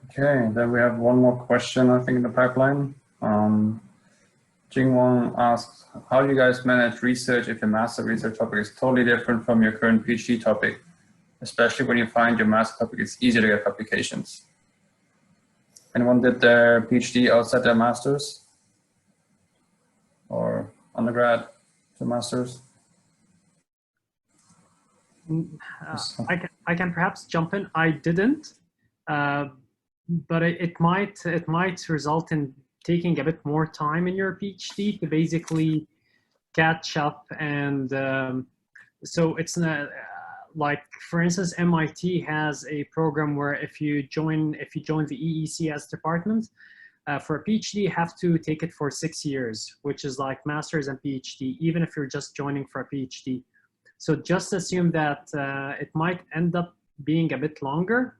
Okay, then we have one more question, I think, in the pipeline. Jing Wang asks, how do you guys manage research if your master research topic is totally different from your current PhD topic, especially when you find your master topic is easier to get publications? Anyone did their PhD outside their masters or undergrad to masters? I can perhaps jump in. I didn't, but it might result in taking a bit more time in your PhD to basically catch up. And so it's not like, for instance, MIT has a program where if you join the EECS department for a PhD, you have to take it for 6 years, which is like master's and PhD, even if you're just joining for a PhD. So just assume that it might end up being a bit longer,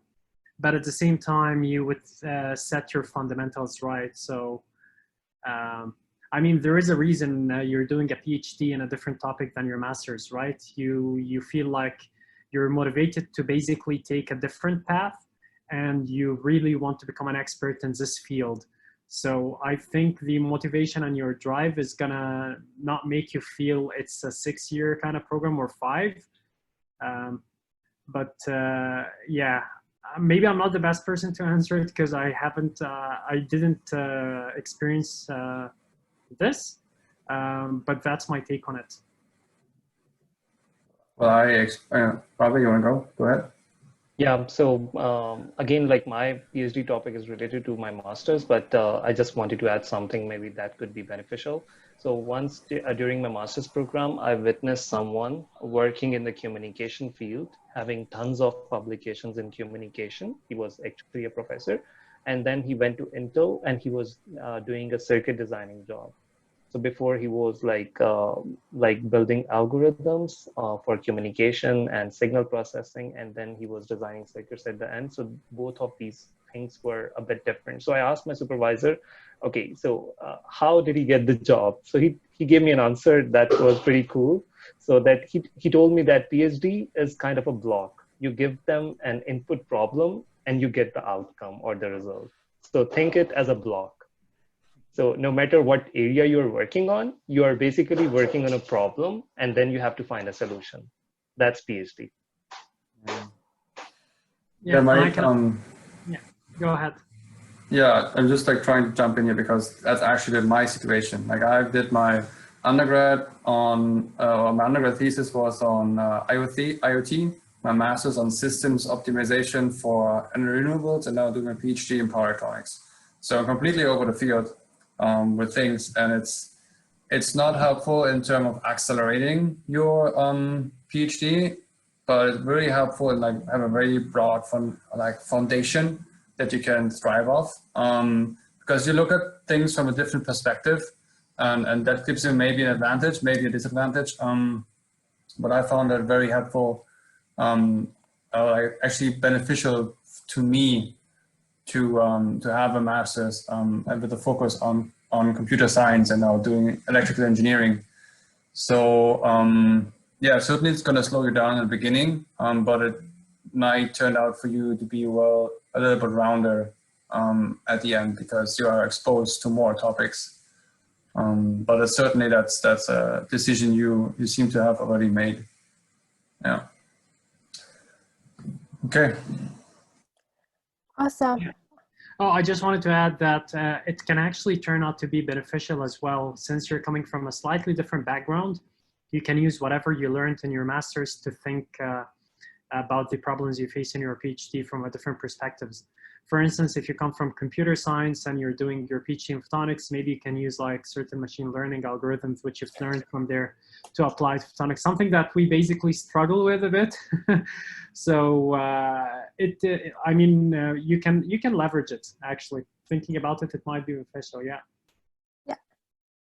but at the same time, you would set your fundamentals right. So, I mean, there is a reason you're doing a PhD in a different topic than your master's, right? You feel like you're motivated to basically take a different path, and you really want to become an expert in this field. So I think the motivation and your drive is gonna not make you feel it's a 6-year kind of program or 5. Yeah, maybe I'm not the best person to answer it because I didn't experience this, but that's my take on it. Well, Bobby, you want to go? Go ahead. Yeah, so again, like my PhD topic is related to my master's, but I just wanted to add something maybe that could be beneficial. So once during my master's program, I witnessed someone working in the communication field, having tons of publications in communication. He was actually a professor. And then he went to Intel and he was doing a circuit designing job. So before he was like building algorithms for communication and signal processing, and then he was designing circuits at the end. So both of these things were a bit different. So I asked my supervisor, okay, so how did he get the job? So he gave me an answer that was pretty cool. So that he told me that PhD is kind of a block. You give them an input problem and you get the outcome or the result. So think it as a block. So no matter what area you're working on, you are basically working on a problem and then you have to find a solution. That's PhD. Yeah, yeah, go ahead. Yeah, I'm just like trying to jump in here because that's actually been my situation. Like I did my undergrad on, my undergrad thesis was on IoT, my master's on systems optimization for renewables, and now doing a PhD in power electronics. So I'm completely over the field with things, and it's not helpful in terms of accelerating your PhD, but it's really helpful in like have a very broad foundation that you can strive off, because you look at things from a different perspective, and that gives you maybe an advantage, maybe a disadvantage. But I found that very helpful, actually beneficial to me to have a master's and with a focus on computer science and now doing electrical engineering. So yeah, certainly it's going to slow you down in the beginning, but it might turn out for you to be a little bit rounder at the end because you are exposed to more topics. But certainly that's a decision you seem to have already made. Yeah. Okay. Awesome. Yeah. Oh, I just wanted to add that it can actually turn out to be beneficial as well. Since you're coming from a slightly different background, you can use whatever you learned in your master's to think about the problems you face in your PhD from a different perspectives. For instance, if you come from computer science and you're doing your PhD in photonics, maybe you can use like certain machine learning algorithms, which you've learned from there to apply to photonics, something that we basically struggle with a bit. So I mean, you can leverage it actually. Thinking about it, it might be beneficial, yeah.